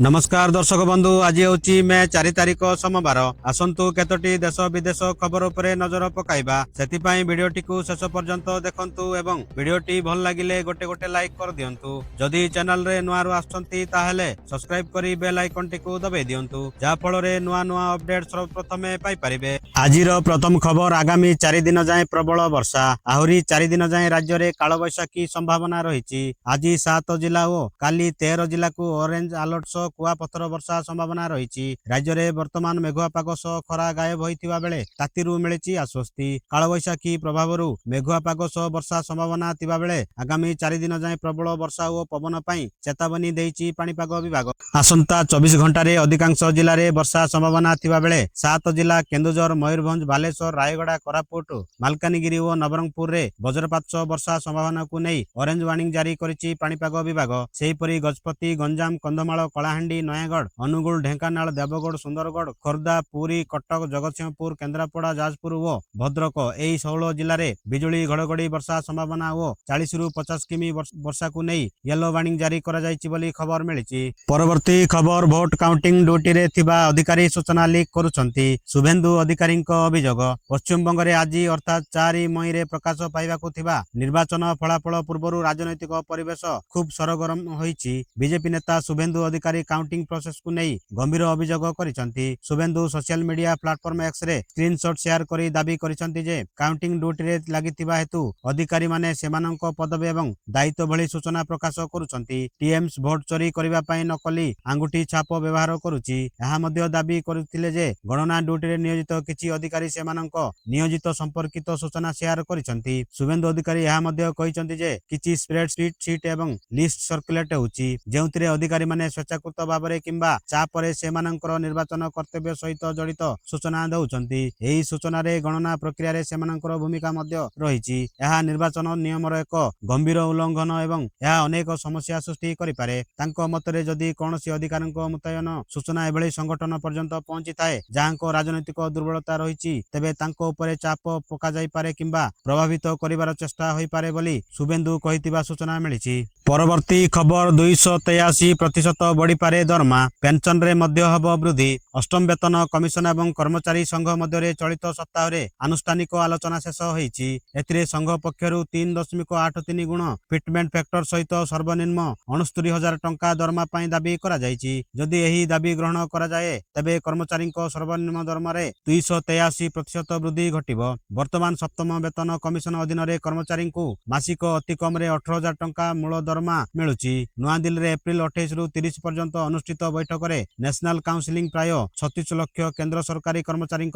नमस्कार दर्शक बंधु आज हूँ मे 4 तारिख सोमवार आसतु केतोटी देश विदेश खबर उपरे नजर पकाइबा सेतिपाई वीडियोटी को शेष पर्यंत देखंतु एवं वीडियोटी भल लागिले गोटे गोटे लाइक कर दियंतु जदि चैनल रे नुआ आछंती ताहेले सब्सक्राइब करी बेल आइकन टी को दबाई दियंतु जा फल रे नुआ नुआ अपडेट सर्वप्रथमे पाई परिबे। आजिर प्रथम खबर आगामी 4 दिन जाए प्रबल वर्षा आहुरी 4 दिन जाए राज्य रे कालबैशाखी संभावना रही। आज 7 जिला और काली 13 जिला को ऑरेंज अलर्ट कुआपथर वर्षा संभावना रही। राज्य में वर्तमान मेघुआ पाग सह खरा गायब होइतिबा बेले तातीरु मिलिछि आश्वस्ति। कालबैशाखी प्रभाव मेघुआ पाग सह वर्षा संभावना थिबा बेले आगामी 4 दिन जाए प्रबल वर्षा और पवन पई चेतावनी देइछि पाणीपाग विभाग। आसंता 24 घंटा रे अधिकांश जिले में वर्षा संभावना थिबा बेले 7 जिला केन्दुझर मयूरभंज बालेश्वर रायगड़ा कोरापुट मालकानगिरी और नवरंगपुर रे वज्रपात सह वर्षा संभावना को नहीं ऑरेंज वार्निंग जारी करिछि पाणीपाग विभाग। सेहीपरि गजपति गंजाम कंधमाल कलाहांडी नयागढ़ अनुगुल ढेंकानाल देवगढ़ सुंदरगढ़ खोर्धा पुरी कटक जगतसिंहपुर केन्द्रापड़ा जाजपुर और भद्रक यही 16 जिले में बिजुली घड़घड़ी वर्षा संभावना और 40 रु 50 किमी वर्षा को नहीं येलो वार्निंग जारी करा जायछि बोली खबर मिली। परवर्ती खबर भोट काउंटिंग ड्यूटी रे थिबा अधिकारी सूचना लीक करुछंती शुभेन्दु अधिकारी अभियोग। पश्चिम बंग रे आज अर्थात 4 मई रे प्रकाश पाइबाकु थिबा निर्वाचन फलाफल पूर्व राजनैतिक परिवेश खूब सरगरम होईछि। बीजेपी नेता शुभेन्दु अधिकारी काउंटिंग प्रोसेस को नहीं गंभीर अभियोग करिसंती। Suvendu social media platform X रे स्क्रीनशॉट शेयर करी दाबी करिसंती जे काउंटिंग ड्यूटी रे लागितिबा हेतु अधिकारी माने सेमानंक पदवी एवं दायित्व भली सूचना प्रकाश करुछंती। टीएम्स भोट चोरी करिबा पई नकली आंगुठी छाप व्यवहार करुछि। एहा मध्ये दाबी करुथिले जे गणना ड्यूटी रे नियोजित किछि अधिकारी सेमानंक नियोजित संपर्कित सूचना शेयर करिसंती। शुभेन्दु अधिकारी एहा मध्ये कहिसंती जे किछि स्प्रेडशीट शीट एवं लिस्ट सर्कुलेट होछि जेउथिरे अधिकारी माने स्वेच्छाकृत भाव में किंबा चापरे सेमानंकर निर्वाचन कर्तव्य सहित जड़ित सूचना दउछंती। एही सूचना रे गणना प्रक्रिया रे सेमानंकर भूमिका मध्य रहिछि। एहा निर्वाचन नियमर एक गंभीर उल्लंघन एवं एहा अनेक समस्या सृष्टि करि पारे। तांको मतरे जदि कोनोसी अधिकारक मुतयन सूचना एभली संगठन पर्यंत पहुंची थाए जाहांको राजनैतिक दुर्बलता रहिछि तेबे तांको उपरे चाप पका जाई पारे किंबा प्रभावित करिवार चेष्टा होई पारे बोली शुभेन्दु कहितिबा सूचना मिलिछि। परवर्ती खबर 283% बढ़ी पारे दरमा पेंशन रे मध्य हब वृद्धि। अष्टम वेतन कमिशन एवं कर्मचारी संघ मध्य चलित सप्ताह रे आनुष्ठानिक आलोचना शेष होईछि। एथिरे संघ पक्षरु 3.83 गुण फिटमेंट फैक्टर सहित सर्वनिम्न 69,000 टंका दरमा पई दाबी करा जायछि। जदि एही दाबी ग्रहण करा जाए तबे कर्मचारी सर्वनिम्न दरमा रे 283% वृद्धि घटिबो। वर्तमान सप्तम वेतन कमिशन अधीन रे कर्मचारी को मासिक अति कम रे 18,000 टंका मूल दरमा मिलुछि। नुआ दिल्ली रे एप्रिल 28 रु 30 पर्यंत अनुष्ठित बैठक रे नेशनल काउंसिलिंग प्राय 36 लाख केंद्र सरकारी कर्मचारी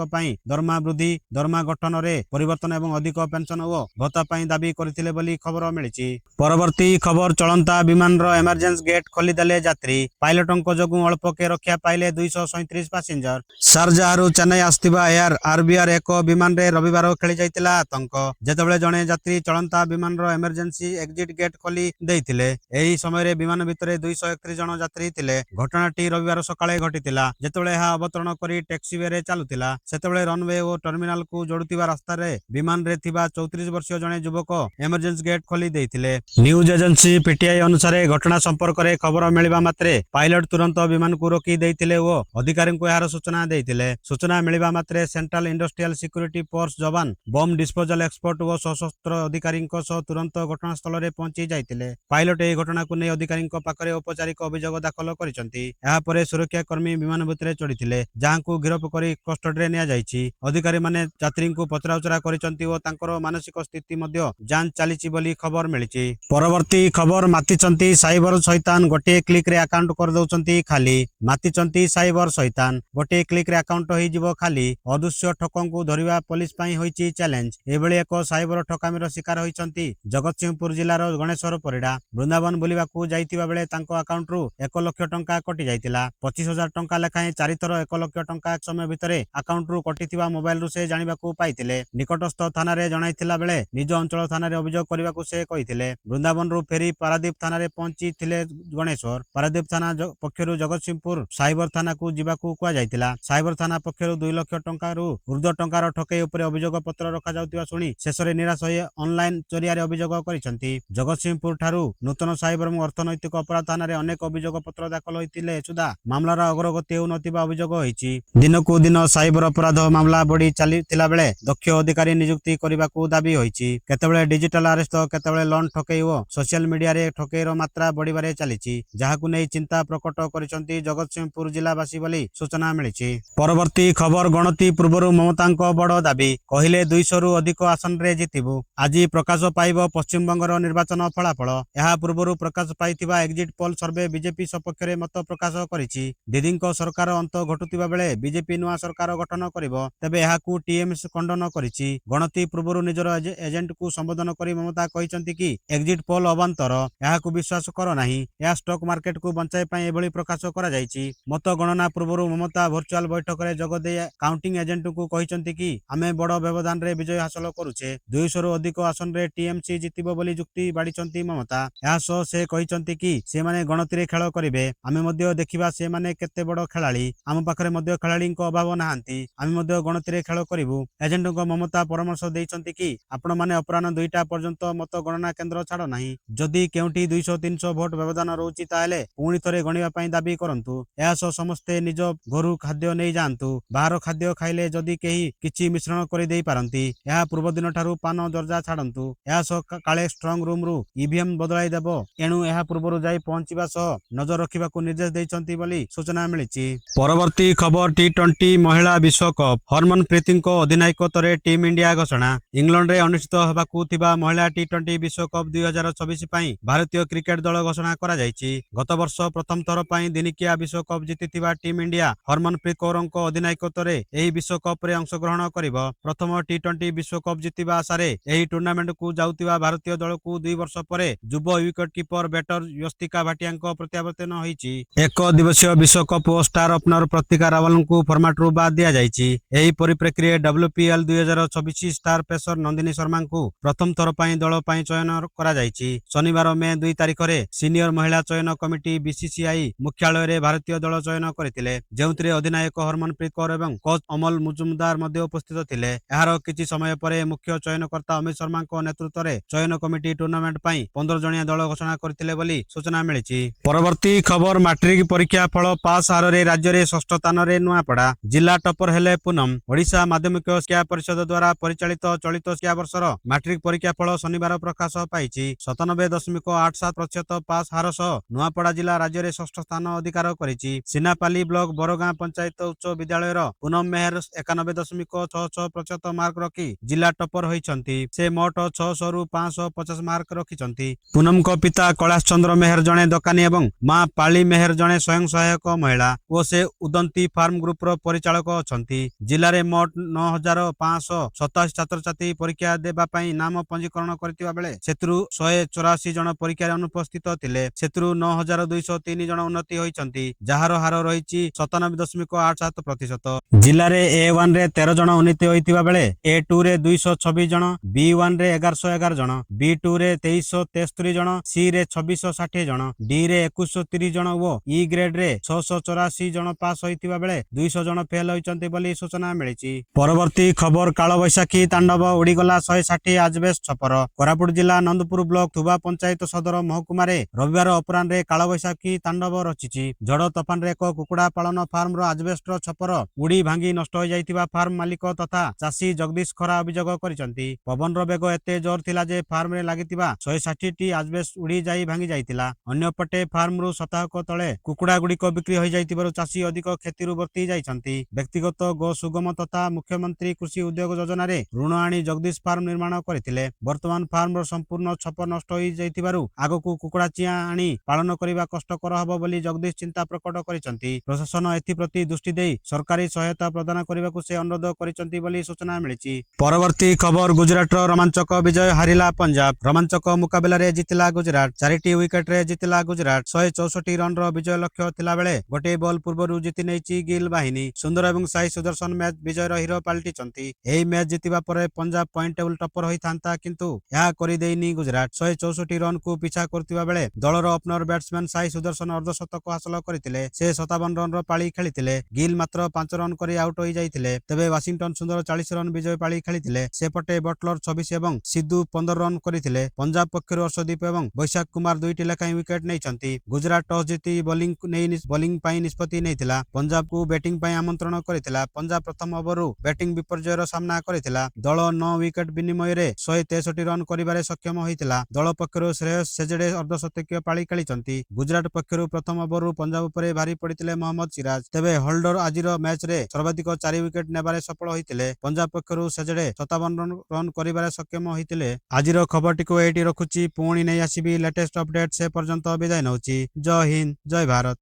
दरमा वृद्धि दरमा गठन रे परिवर्तन एवं अधिक पेंशन और भत्ता पई दाबी करथिले बोली खबर मिलिछि। परवर्ती खबर चलंता विमान रो इमरजेंसी गेट खोली देले यात्री पायलटों जोगु अल्प के रक्षा पाइले 237 पैसेंजर। शारजाहरु चेन्नई आस्तिबा एयर आरबीआर एक विमान रे रविवार खेली जाइतिला आतंक जेतेबेले जणे यात्री चलंता विमान रो इमरजेंसी एग्जिट गेट खोली देइतिले। एही समय रे विमान भितरे 231 जन यात्री थिले। घटनाटी रविवार सकाळे घटितिला जेतेबेले एहा अवतरण करी टैक्सीवे रे चालुतिला सेतेबेले रनवे और टर्मिनाल को जोडुतिबा रास्ता रे विमान रे थिबा 34 वर्षीय जणे युवक इमरजेंसी गेट खोली देइतिले। न्यूज एजेंसी पीटीआई अनुसार घटना संपर्क रे खबर मिलिबा मात्रे पायलट तुरंत विमान को रोकी देइतिले और अधिकारी को यार सूचना देइतिले। सूचना मिलिबा मात्रे सेंट्रल इंडस्ट्रियल सिक्योरिटी फोर्स जवान बम डिस्पोजल एक्सपर्ट और सशस्त्र अधिकारी तुरंत घटनास्थल रे पहुंची जाइतिले। पायलट ए घटना को नहीं अधिकारी पाखरे औपचारिक अभियोग दाखल करिसंती। एहा परे सुरक्षा कर्मी विमान भितरे चढ़िथिले जाहांकु गिरफ करी कस्टडी रे निया जाइछि। अधिकारी माने यात्री को पचराउचरा करिसंती और तांकर मानसिक स्थिति मध्य जांच चलीछि बोली खबर मिलिछि। परवर्ती खबर मातिचंती साइबर शैतान गोटे क्लिक रे अकाउंट कर दउचंती खाली। मातिचंती साइबर शैतान गोटे क्लिक रे अकाउंट होई जिवो खाली। अदृश्य ठकं को धरिबा पुलिस पई होईछि चैलेंज। एबेले एक साइबर ठकामीर शिकार होईचंती जगतसिंहपुर जिल्लार गणेश्वर परिडा। वृंदावन बुलिबाकू जाइतिबा बेले तांको अकाउंट रु 1 लाख टंका कटि जाइतिला। 25,000 टंका लेखाएं 4 थर 1 लाख टंका एक समय भितरे अकाउंट रु कटिथिबा मोबाइल रु से जानिबाकू पाइतिले। निकटस्थ थाना रे जणाइतिला बेले निज अंचल थाना रे अभियोग करिबाकू से कहितिले। वृंदावन रु फेरी पारादीप थाना रे पहुंची थिले गणेश्वर। पारादीप थाना पक्षरु जगतसिंहपुर साइबर थाना को जिबाकू कुआ जाइतिला। साइबर थाना पक्षरु 2 लाख टंका रु ऊर्ध्व टंकार ठकेई उपरे अभियोग पत्र रखा जाउतिबा सुनी शेषरे निराश होई ऑनलाइन चोरिया रे अभियोग करिसंती। जगतसिंहपुर ठारू नूतन साइबर और अर्थनैतिक अपराध थाना रे अनेक अभियोग पत्र ଦାଖଲ ହୋଇଥିଲେ ସୁଦ୍ଧା ମାମଲାର ଅଗ୍ରଗତି ହେଉନଥିବା ଅଭିଯୋଗ ହୋଇଛି। ଦିନକୁ ଦିନ ସାଇବର ଅପରାଧ ମାମଲା ବଢି ଚାଲିଥିଲା ବେଳେ ଦକ୍ଷ ଅଧିକାରୀ ନିଯୁକ୍ତି କରିବାକୁ ଦାବି ହୋଇଛି। କେତେବେଳେ ଡିଜିଟାଲ ଆରେଷ୍ଟ, କେତେବେଳେ ଲୋନ୍ ଠକେଇ ଓ ସୋସିଆଲ ମିଡିଆରେ ଠକେଇର ମାତ୍ରା ବଢିବାରେ ଚାଲିଛି, ଯାହାକୁ ନେଇ ଚିନ୍ତା ପ୍ରକଟ କରିଛନ୍ତି ଜଗତସିଂହପୁର ଜିଲ୍ଲାବାସୀ ବୋଲି ସୂଚନା ମିଳିଛି। ପରବର୍ତ୍ତୀ ଖବର ଗଣତି ପୂର୍ବରୁ ମମତାଙ୍କ ବଡ଼ ଦାବି, କହିଲେ 200ରୁ ଅଧିକ ଆସନରେ ଜିତିବୁ। ଆଜି ପ୍ରକାଶ ପାଇବ ପଶ୍ଚିମବଙ୍ଗର ନିର୍ବାଚନ ଫଳାଫଳ। ଏହା ପୂର୍ବରୁ ପ୍ରକାଶ ପାଇଥିବା ଏକ୍ଜିଟ୍ ପୋଲ୍ ସର୍ଭେ ବିଜେପି ସପକ୍ଷରେ ମତ ପ୍ରକାଶ କରିଛି। ଦିଦିଙ୍କ ସରକାର ଅନ୍ତ ଘଟୁଥିବା ବେଳେ ବିଜେପି ନୂଆ ସରକାର ଗଠନ କରିବ, ତେବେ ଏହାକୁ ଟିଏମସି ଖଣ୍ଡନ କରିଛି। ଗଣତି ପୂର୍ବରୁ ନିଜର ଏଜେଣ୍ଟକୁ ସମ୍ବୋଧନ କରି ମମତା କହିଛନ୍ତି କି ଏକ୍ଜିଟ୍ ପୋଲ୍ ଅବାନ୍ତର, ଏହାକୁ ବିଶ୍ୱାସ କର ନାହିଁ। ଏହା ଷ୍ଟକ୍ ମାର୍କେଟକୁ ବଞ୍ଚାଇବା ପାଇଁ ଏଭଳି ପ୍ରକାଶ କରାଯାଇଛି। ମତ ଗଣନା ପୂର୍ବରୁ ମମତା ଭର୍ଚୁଆଲ ବୈଠକରେ ଯୋଗ ଦେଇ କାଉଣ୍ଟିଂ ଏଜେଣ୍ଟଙ୍କୁ କହିଛନ୍ତି କି ଆମେ ବଡ଼ ବ୍ୟବଧାନରେ ବିଜୟ ହାସଲ କରୁଛେ। 200ରୁ ଅଧିକ ଆସନରେ ଟିଏମସି ଜିତିବ ବୋଲି ଯୁକ୍ତି ବାଢିଛନ୍ତି ମମତା। ଏହା ସହ ସେ କହିଛନ୍ତି କି ସେମାନେ ଗଣତିରେ ଖେଳ କରିବେ, ଆମେ ମଧ୍ୟ ଦେଖିବା ସେମାନେ କେତେ ବଡ଼ ଖେଳାଳି। ଆମ ପାଖରେ ମଧ୍ୟ ଖେଳାଳିଙ୍କ ଅଭାବ ନାହାନ୍ତି, ଆମେ ମଧ୍ୟ ଗଣତିରେ ଖେଳ କରିବୁ। ଏଜେଣ୍ଟଙ୍କ ମମତା ପରାମର୍ଶ ଦେଇଛନ୍ତି କି ଆପଣମାନେ ଅପରାହ୍ନ 2ଟା ପର୍ଯ୍ୟନ୍ତ ମତ ଗଣନା କେନ୍ଦ୍ର ଛାଡ଼ ନାହିଁ। ଯଦି କେଉଁଠି 200-300 ଭୋଟ ବ୍ୟବଧାନ ରହୁଛି ତାହେଲେ ପୁଣି ଥରେ ଗଣିବା ପାଇଁ ଦାବି କରନ୍ତୁ। ଏହା ସହ ସମସ୍ତେ ନିଜ ଘରୁ ଖାଦ୍ୟ ନେଇ ଯାଆନ୍ତୁ। ବାହାର ଖାଦ୍ୟ ଖାଇଲେ ଯଦି କେହି କିଛି ମିଶ୍ରଣ କରି ଦେଇ ପାରନ୍ତି। ଏହା ପୂର୍ବ ଦିନଠାରୁ ପାନ ଦରଜା ଛାଡ଼ନ୍ତୁ। ଏହା ସହ କାଳେ ଷ୍ଟ୍ରଙ୍ଗ ରୁମରୁ ଇଭିଏମ୍ ବଦଳାଇ ଦେବ, ଏଣୁ ଏହା ପୂର୍ବରୁ ଯାଇ ପହଞ୍ଚିବା ସହ ନଜର ରଖିବାକୁ ନିର୍ଦ୍ଦେଶ ଦେଇଛନ୍ତି ବୋଲି ସୂଚନା ମିଳିଛି। ପରବର୍ତ୍ତୀ ଖବର ଟି20 ମହିଳା ବିଶ୍ୱକପ୍। ହରମନପ୍ରୀତଙ୍କ ଅଧିନାୟକତ୍ୱରେ ଟିମ୍ ଇଣ୍ଡିଆ ଘୋଷଣା। ଇଂଲଣ୍ଡରେ ଅନୁଷ୍ଠିତ ହେବାକୁ ଥିବା ମହିଳା ଟି20 ବିଶ୍ୱକପ୍ 2024 ପାଇଁ ଭାରତୀୟ କ୍ରିକେଟ ଦଳ ଘୋଷଣା କରାଯାଇଛି। ଗତ ବର୍ଷ ପ୍ରଥମ ଥର ପାଇଁ ଦିନିକିଆ ବିଶ୍ୱକପ୍ ଜିତିଥିବା ଟିମ୍ ଇଣ୍ଡିଆ ହରମନପ୍ରୀତ କୌରଙ୍କ ଅଧିନାୟକତ୍ୱରେ ଏହି ବିଶ୍ୱକପରେ ଅଂଶଗ୍ରହଣ କରିବ। ପ୍ରଥମ ଟି20 ବିଶ୍ୱକପ୍ ଜିତିବା ଆଶାରେ ଏହି ଟୁର୍ଣ୍ଣାମେଣ୍ଟକୁ ଯାଉଥିବା ଭାରତୀୟ ଦଳକୁ 2 ବର୍ଷ ପରେ ଯୁବ ୱିକେଟ କିପର ବ୍ୟାଟର ୟସ୍ତିକା ଭାଟିଆଙ୍କ ପ୍ରତ୍ୟାବର୍ତ୍ତନ ହୋଇଛି। ଏକ ଦିବସୀୟ ବିଶ୍ୱକପ୍ ଓ ଷ୍ଟାର ଓପନର ପ୍ରତିକା ରାୱଲଙ୍କୁ ଫର୍ମାଟରୁ ବାଦ୍ ଦିଆଯାଇଛି। ଏହି ପରିପ୍ରେକ୍ଷୀରେ WPL 2024 ଷ୍ଟାର ପେସର ନନ୍ଦିନୀ ଶର୍ମାଙ୍କୁ ପ୍ରଥମ ଥର ପାଇଁ ଦଳ ପାଇଁ ଚୟନ କରାଯାଇଛି। ଶନିବାର ମେ 2 ତାରିଖରେ ସିନିୟର ମହିଳା ଚୟନ କମିଟି BCCI ମୁଖ୍ୟାଳୟରେ ଭାରତୀୟ ଦଳ ଚୟନ କରିଥିଲେ, ଯେଉଁଥିରେ ଅଧିନାୟକ ହରମନପ୍ରୀତ କୌର ଏବଂ କୋଚ୍ ଅମଲ ମୁଜୁମଦାର ମଧ୍ୟ ଉପସ୍ଥିତ ଥିଲେ। ଏହାର କିଛି ସମୟ ପରେ ମୁଖ୍ୟ ଚୟନକର୍ତ୍ତା ଅମିତ ଶର୍ମାଙ୍କ ନେତୃତ୍ୱରେ ଚୟନ କମିଟି ଟୁର୍ଣ୍ଣାମେଣ୍ଟ ପାଇଁ 15 ଜଣିଆ ଦଳ ଘୋଷଣା କରିଥିଲେ ବୋଲି ସୂଚନା ମିଳିଛି। ପରବର୍ତ୍ତୀ ଖବର ମାଟ୍ରିକ ପରୀକ୍ଷା ଫଳ ପାସ୍ ହାରରେ ରାଜ୍ୟରେ 6ଠ ସ୍ଥାନରେ ନୂଆପଡ଼ା। ଜିଲ୍ଲା ଟପର ହେଲେ ପୁନମ। ଓଡ଼ିଶା ମାଧ୍ୟମିକ ଶିକ୍ଷା ପରିଷଦ ଦ୍ୱାରା ପରିଚାଳିତ ଚଳିତ ଶିକ୍ଷାବର୍ଷର ମାଟ୍ରିକ ପରୀକ୍ଷା ଫଳ ଶନିବାର ପ୍ରକାଶ ପାଇଛି। 97.87% ପାସ୍ ହାର ସହ ନୂଆପଡ଼ା ଜିଲ୍ଲା ରାଜ୍ୟରେ 6ଠ ସ୍ଥାନ ଅଧିକାର କରିଛି। ସିନାପାଲି ବ୍ଲକ ବରଗାଁ ପଞ୍ଚାୟତ ଉଚ୍ଚ ବିଦ୍ୟାଳୟର ପୁନମ ମେହେର 91.66% ମାର୍କ ରଖି ଜିଲ୍ଲା ଟପର ହୋଇଛନ୍ତି। ସେ ମୋଟ 600ରୁ 550 ମାର୍କ ରଖିଛନ୍ତି। ପୁନମଙ୍କ ପିତା କୈଳାସ ଚନ୍ଦ୍ର ମେହେର ଜଣେ ଦୋକାନୀ ଏବଂ ମା ପାଳି ମେହେର ଜଣେ ସ୍ୱୟଂ ସହାୟକ ମହିଳା ଓ ସେ ଉଦନ୍ତୀ ଫାର୍ମ ଗ୍ରୁପର ପରିଚାଳକ ଅଛନ୍ତି। ଜିଲ୍ଲାରେ ମୋଟ 9,587 ଛାତ୍ରଛାତ୍ରୀ ପରୀକ୍ଷା ଦେବା ପାଇଁ ନାମ ପଞ୍ଜୀକରଣ କରିଥିବା ବେଳେ ସେଥିରୁ 184 ଜଣ ପରୀକ୍ଷାରେ ଅନୁପସ୍ଥିତ ଥିଲେ। ସେଥିରୁ 9,203 ଜଣ ଉନ୍ନତି ହୋଇଛନ୍ତି, ଯାହାର ହାର ରହିଛି 97.87%। ଜିଲ୍ଲାରେ A1 ରେ 13 ଜଣ ଉନ୍ନତି ହୋଇଥିବା ବେଳେ A2 ରେ 226 ଜଣ, B1 ରେ 1111 ଜଣ, B2 ରେ 2373 ଜଣ, C ରେ 2660 ଜଣ, D ରେ 2130 ଜଣ ଓ E ଗ୍ରେଡରେ 684 ଜଣ ପାସ୍ ହୋଇଥିବା ବେଳେ 200 ଜଣ ଫେଲ ହୋଇଛନ୍ତି ବୋଲି ସୂଚନା ମିଳିଛି। ପରବର୍ତ୍ତୀ ଖବର କାଳବୈଶାଖୀ ତାଣ୍ଡବ, ଉଡ଼ିଗଲା 160 ଆଜବେଷ୍ଟ ଛପର। କୋରାପୁଟ ଜିଲ୍ଲା ନନ୍ଦପୁର ବ୍ଲକ ଥୁବା ପଞ୍ଚାୟତ ସଦର ମହକୁମାରେ ରବିବାର ଅପରାହ୍ନରେ କାଳବୈଶାଖୀ ତାଣ୍ଡବ ରଚିଛି। ଝଡ଼ ତୋଫାନରେ ଏକ କୁକୁଡ଼ା ପାଳନ ଫାର୍ମର ଆଜବେଷ୍ଟର ଛପର ଉଡ଼ି ଭାଙ୍ଗି ନଷ୍ଟ ହୋଇଯାଇଥିବା ଫାର୍ମ ମାଲିକ ତଥା ଚାଷୀ ଜଗଦୀଶ ଖରା ଅଭିଯୋଗ କରିଛନ୍ତି। ପବନର ବେଗ ଏତେ ଜୋର ଥିଲା ଯେ ଫାର୍ମରେ ଲାଗିଥିବା 160ଟି ଆଜବେଷ୍ଟ ଉଡ଼ି ଯାଇ ଭାଙ୍ଗି ଯାଇଥିଲା। ଅନ୍ୟପଟେ ଫାର୍ମରୁ ସପ୍ତାହକ ତଳେ କୁକୁଡ଼ା ଗୁଡ଼ିକ ବିକ୍ରି ହୋଇଯାଇଥିବାରୁ ଚାଷୀ ଅଧିକ କ୍ଷତିରୁ ବର୍ତ୍ତି ଯାଇଛନ୍ତି। ବ୍ୟକ୍ତିଗତ ଗୋ ସୁଗମ ତଥା ମୁଖ୍ୟମନ୍ତ୍ରୀ କୃଷି ଉଦ୍ୟୋଗ ଯୋଜନାରେ ଋଣ ଆଣି ଜଗଦୀଶ ଫାର୍ମ ନିର୍ମାଣ କରିଥିଲେ। ବର୍ତ୍ତମାନ ଫାର୍ମର ସମ୍ପୂର୍ଣ୍ଣ ଛପ ନଷ୍ଟ ହୋଇଯାଇଥିବାରୁ ଆଗକୁ କୁକୁଡ଼ା ଚିଆଁ ଆଣି ପାଳନ କରିବା କଷ୍ଟକର ହେବ ବୋଲି ଜଗଦୀଶ ଚିନ୍ତା ପ୍ରକଟ କରିଛନ୍ତି। ପ୍ରଶାସନ ଏଥିପ୍ରତି ଦୃଷ୍ଟି ଦେଇ ସରକାରୀ ସହାୟତା ପ୍ରଦାନ କରିବାକୁ ସେ ଅନୁରୋଧ କରିଛନ୍ତି ବୋଲି ସୂଚନା ମିଳିଛି। ପରବର୍ତ୍ତୀ ଖବର ଗୁଜରାଟର ରୋମାଞ୍ଚକ ବିଜୟ, ହାରିଲା ପଞ୍ଜାବ। ରୋମାଞ୍ଚକ ମୁକାବିଲାରେ ଜିତିଲା ଗୁଜରାଟ। 4ଟି ୱିକେଟରେ ଜିତିଲା ଗୁଜରାଟ। 164 ରନର ବିଜୟ ଲକ୍ଷ୍ୟ ଥିଲାବେଳେ ଗୋଟିଏ ବଲ୍ ପୂର୍ବରୁ ଜିତି ନେଇଛି ଗିଲ୍ ବାହିନୀ। ସୁନ୍ଦର ଏବଂ ସାଇ ସୁଦର୍ଶନ ମ୍ୟାଚ ବିଜୟର ହିରୋ ପାଲଟିଛନ୍ତି। ଏହି ମ୍ୟାଚ ଜିତିବା ପରେ ପଞ୍ଜାବ ପଏଣ୍ଟ ଟେବୁଲ ଟପର ହୋଇଥାନ୍ତା, କିନ୍ତୁ ଏହା କରିଦେଇନି ଗୁଜରାଟ। 164 ରନକୁ ପିଛା କରୁଥିବା ବେଳେ ଦଳର ଓପନର ବ୍ୟାଟ୍ସମ୍ୟାନ ସାଇ ସୁଦର୍ଶନ ଅର୍ଦ୍ଧଶତକ ହାସଲ କରିଥିଲେ। ସେ 57 ରନର ପାଳି ଖେଳିଥିଲେ। ଗିଲ୍ ମାତ୍ର 5 ରନ କରି ଆଉଟ ହୋଇଯାଇଥିଲେ। ତେବେ ୱାଶିଂଟନ ସୁନ୍ଦର 40 ରନ ବିଜୟ ପାଳି ଖେଳିଥିଲେ। ସେପଟେ ବଟଲର 26 ଏବଂ ସିଦ୍ଧୁ 15 ରନ କରିଥିଲେ। ପଞ୍ଜାବ ପକ୍ଷରୁ ଅର୍ଷଦୀପ ଏବଂ ବୈଶାଖ କୁମାର 2ଟି ଲେଖାଏଁ ୱିକେଟ ନେଇଛନ୍ତି। ଗୁଜରାଟ ଓ ଟସ୍ ଜିତି ବୋଲିଂ ପାଇଁ ନିଷ୍ପତ୍ତି ନେଇଥିଲା। ପଞ୍ଜାବକୁ ବ୍ୟାଟିଂ ପାଇଁ ଆମନ୍ତ୍ରଣ କରିଥିଲା। ପଞ୍ଜାବ ପ୍ରଥମ ଓଭରରୁ ବ୍ୟାଟିଂ ବିପର୍ଯ୍ୟୟର ସାମ୍ନା କରିଥିଲା। ଦଳ 9 ୱିକେଟ ବିନିମୟରେ 163 ରନ୍ କରିବାରେ ସକ୍ଷମ ହୋଇଥିଲା। ଦଳ ପକ୍ଷରୁ ଶ୍ରେୟସ ସେଜଡେ ଅର୍ଦ୍ଧଶତକୀୟ ପାଳି ଖେଳିଛନ୍ତି। ଗୁଜରାଟ ପକ୍ଷରୁ ପ୍ରଥମ ଓଭରରୁ ପଞ୍ଜାବ ଉପରେ ଭାରି ପଡ଼ିଥିଲେ ମହମ୍ମଦ ସିରାଜ। ତେବେ ହୋଲ୍ଡର ଆଜିର ମ୍ୟାଚରେ ସର୍ବାଧିକ 4 ୱିକେଟ ନେବାରେ ସଫଳ ହୋଇଥିଲେ। ପଞ୍ଜାବ ପକ୍ଷରୁ ସେଜଡେ 57 ରନ୍ କରିବାରେ ସକ୍ଷମ ହୋଇଥିଲେ। ଆଜିର ଖବରଟିକୁ ଏଇଠି ରଖୁଛି। ପୁଣି ନେଇ ଆସିବି ଲେଟେଷ୍ଟ ଅପଡେଟ। ସେ ପର୍ଯ୍ୟନ୍ତ ବିଦାୟ ନେଉଛି। ଜୟ ହିନ୍ଦ, ଜୟ ଭାରତ।